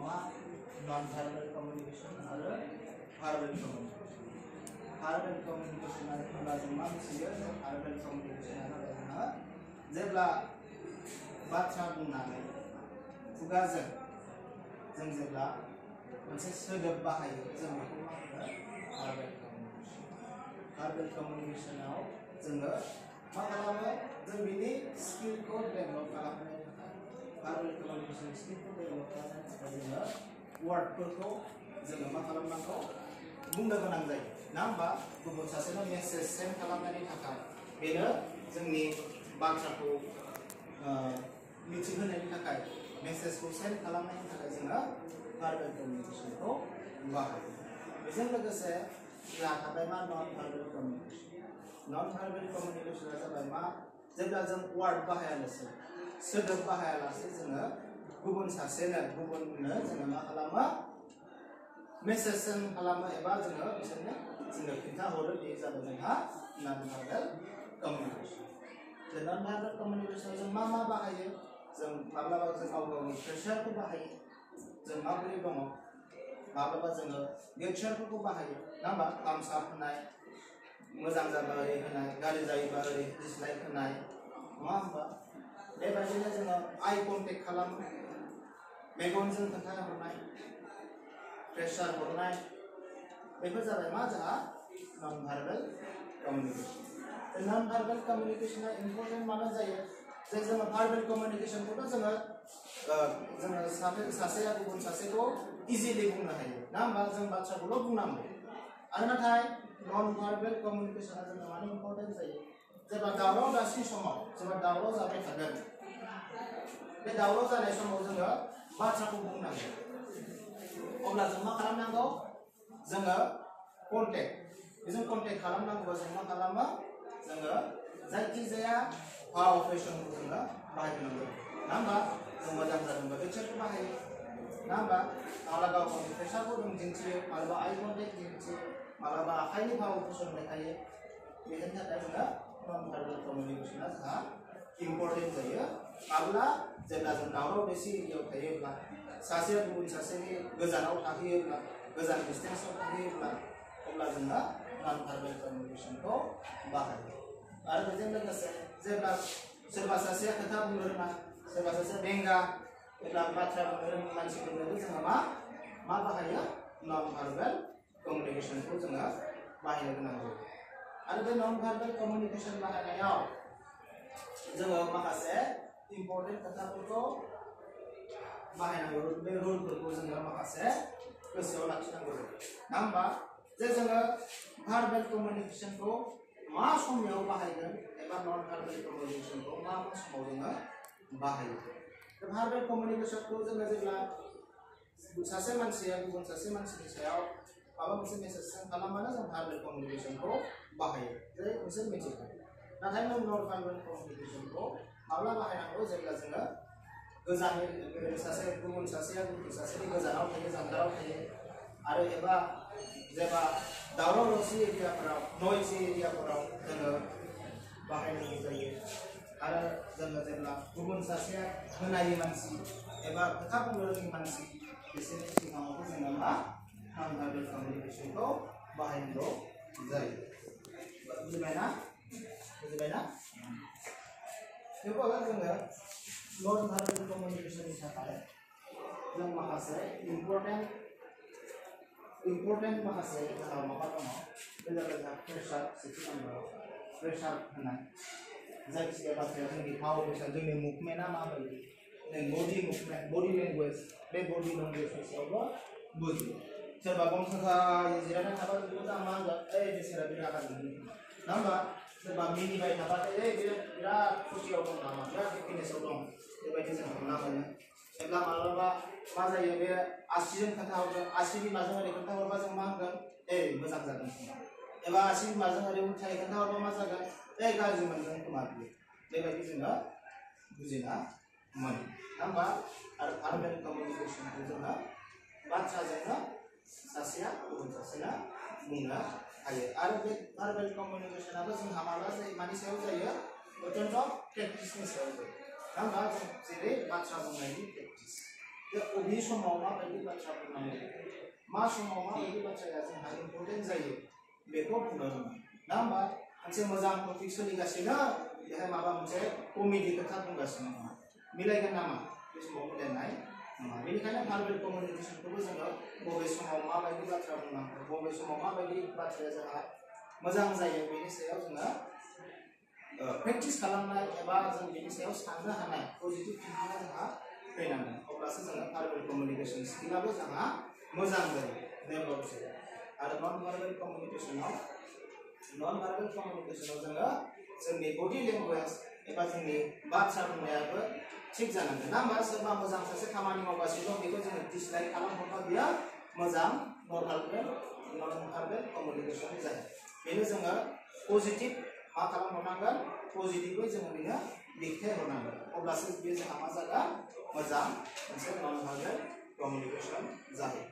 मा none verbal communication आरो verbal communication verbal communication होनब्ला जों मा मिथियो भार्बल कम्युनिकेशन जाबाय जोंहा जेब्ला बाथ्रा बुंनानै खुगाजों जों जेब्ला मोनसे सोदोब बाहायो जों बेखौ मा होनो भार्बल कम्युनिकेशनाव जोङो मा खालामो जों बिनि स्किलखौ डेभेलप खालामनायनि थाखाय भार्बल कम्युनिकेशन स्किलखौ डेभेलप खालामनायनि थाखाय जोङो वार्डफोरखौ जोङो मा खालामनांगौ बुंनो गोनां जायो ना होमबा गुबुन सासेनो मेसेज सेन्ड खालामनायनि थाखाय बेनो जोंनि बाथ्राखौ मिथिहोनायनि थाखाय मेसेजखौ सेन्ड खालामनायनि थाखाय जोङो भार्बल कम्युनिकेशनखौ बाहायो बेजों लोगोसे जोंहा थाबाय मा नन भार्बल कम्युनिकेशना जाबाय मा जेब्ला जों वार्ड बाहायालासे सोदोब बाहायालासे जोङो गुबुन सासेनो गुबुननो जोङो मा खालामो मेसेज सेन्ड खालामो एबा जोङो बिसोरनो जोङो खिन्थाहरो बे जाबाय जोंहा non verbal communication non verbal कम्युनिकेशनाव जों मा बाहायो जों माब्लाबा जों गावनि प्रेसारखौ बाहायो जों माबोरै दङ माब्लाबा जोङो गेस्चारफोरखौ बाहायो ना होमबा थाम्स आप होनाय मोजां जाबा ओरै होनाय गाज्रि जायोबा ओरै डिसलाइक होनाय नङा होमबा बेबायदिनो जोङो आइ कन्टेक्ट खालामो मेगनजों खोन्थाहरनाय प्रेसार हरनाय बेफोर जाबाय मा जोंहा non verbal communication non verbal कम्युनिकेशना इम्पोर्टेन्ट मानो जायो जे जोङो भार्बल कम्युनिकेशनखौथ' जोङो सासेया गुबुन सासेखौ इजिलि बुंनो हायो ना होमबा जों बाथ्राखौल' बुंनांगौ आरो नाथाय नन भार्बल कम्युनिकेशना जोंनो मानो इम्पोर्टेन्ट जायो जेब्ला दावराव दावसि समाव जेब्ला दावराव जाबाय थागोन बे दावराव जानाय समाव जोङो बाथ्राखौ बुंनांगौ अब्ला जों मा खालामनांगौ जोङो कन्टेक्ट बेजों कन्टेक्ट खालामनांगौबा जों मा खालामो जोङो जायखिजाया भाव फेसनखौ जोङो बाहायनांगौ ना होमबा जों मोजां जादोंबा गेस्चारखौ बाहायो ना होमबा माब्ला गावनि प्रेसारखौ जों दिन्थियो माब्लाबा आइ कन्टेक्ट दिन्थियो माब्लाबा आखाइनि भाव फेसन देखायो बेनि थाखाय जोङो नन भार्बल कम्युनिकेशना जोंहा इम्पोर्टेन्ट जायो माब्ला जेब्ला जों दावराव दावसि एरियायाव थायोब्ला सासेया गुबुन सासेनि गोजानाव थाहैयोब्ला गोजान डिस्टेन्सआव थाहैयोब्ला अब्ला जोङो नन भार्बल कम्युनिकेशनखौ बाहायो आरो बेजों लोगोसे जेब्ला सोरबा सासेया खोथा बुंनो रोङा सोरबा सासेया बेंगा एबा बाथ्रा बुंनो रोङि मानसिफोरनोबो जोङो मा बाहायो नन भार्बल कम्युनिकेशनखौ जोङो बाहायनो गोनां जायो आरो बे नन भार्बल कम्युनिकेशन बाहायनायाव जोङो माखासे इम्पोर्टेन्ट खोथाफोरखौ बाहायनांगौ बे रुलफोरखौ जोङो माखासे गोसोआव लाखिनांगौ ना होमबा जे जोङो भार्बल कम्युनिकेशनखौ मा समाव बाहायगोन एबा नन भार्बल कम्युनिकेशनखौ मा समाव जोङो बाहायो भार्बल कम्युनिकेशनखौ जोङो जेब्ला सासे मानसिया गुबुन सासे मानसिनि सायाव माबा मोनसे मेसेज सेन्ड खालामबानो जों भार्बल कम्युनिकेशनखौ बाहायो जेरै मोनसे मिथिगौ नाथाय नन भार्बल कम्युनिकेशनखौ माब्ला बाहायनांगौ जेब्ला जोङो गोजाननि गुबुन सासेया गुबुन सासेनि गोजानाव थायो जानगाराव थायो आरो एबा जेब्ला दावराव दावसि एरियाफोराव नयजि एरियाफोराव जोङो बाहायनांगौ जायो आरो जोङो जेब्ला गुबुन सासेया होनायै मानसि एबा खोथा बुंनो रोङि मानसि बिसोरनि सिगाङावबो जोङो मा नन भार्बल कम्युनिकेशनखौ बाहायनांगौ जायो बुजिबायना थेवब्लाबो जोङो नन भार्बल कम्युनिकेशननि थाखाय जों माखासे इम्पोर्टेन्ट माखासे जोंहा माबा दङ बे जाबाय जोंहा प्रेसार सेथि नाम्बाराव प्रेसार होनाय जायखिजाया बाथ्राया जोंनि भाव फेसन जोंनि मुभमेन्टआ माबायदि जों बडि मुभमेन्ट बडि लेंगुवेज बे बडि लेंगुवेजनि सायावबो बुजियो सोरबा गंथाखायै जिरायना थाबा बेखौ मा होनगोन बिसोरा बिराद हागोन ना होमबा सोरबा मिनिबाय थाबाथाय बिराद खुसियाव दं नामा बिराद हेपिनेसआव दं बेबायदि जों हमना मोनो जेब्ला माब्लाबा मा जायो बे आसिजों खोन्थाहरगोन आसिनि माजों ओरै खोन्थाहरबा जों मा होनगोन मोजां जागोन एबा आसिनि माजों ओरै उल्थायै खोन्थाहरबा मा जागोन गाज्रि मोनगोन खोमा बेबायदि जोङो बुजिना मोनो ना होमबा आरो भार्बल कम्युनिकेशनखौ जोङो बाथ्राजोंनो सासेया गुबुन सासेया बुंनो हायो आरो बे भार्बल कम्युनिकेशनाबो जोंहा माब्ला जायो मानि सायाव जायो अत्यन्त प्रेक्टिसनि सायाव जायो ना होमबा जों जेरै बाथ्रा बुंनायनि प्रेक्टिस जे अबे समाव माबायदि बाथ्रा बुंनांगौ मा समाव माबायदि बाथ्राया जोंहा इम्पर्टेन्ट जायो बेखौ बुंनो रोङा ना होमबा मोनसे मोजां टपिक सोलिगासिनो बेहाय माबा मोनसे कमेडि खोथा बुंगासिनो नङा मिलायगोन नामा बे समाव मिलायनाय नङा बेनिखायनो भार्बेल कमिउनिकेसनखौबो जोङो बबे समाव माबायदि बाथ्रा बुंनांगौ बबे समाव माबायदि बाथ्राया जोंहा मोजां जायो बेनि सायाव जोङो प्रेक्टिस खालामनाय एबा जों बेनि सायाव साननो हानाय पजिटिभ थिंकिंआ जोंहा फैनांगोन अब्लासो जोङो भार्बेल कमिउनिकेसन स्किलाबो जोंहा मोजां जायो डेभेलप जायो आरो नन भार्बेल कमिउनिकेसनाव जोङो जोंनि बडि लेंगुवेज एबा जोंनि बाथ्रा बुंनायाबो थिग जानांगोन ना होमबा सोरबा मोजां सासे खामानि मावगासिनो दं बेखौ जोङो डिसलाइक खालामहरबा बियो मोजां नन भार्बेल कमिउनिकेसन जायो बेनो जोङो पजिटिभ मा खालामहरनांगोन पजिटिभै जोङो बेनो देखायहरनांगोन अब्लासो बेयो जोंहा मा जागोन मोजां मोनसे नन भार्बेल कमिउनिकेसन जायो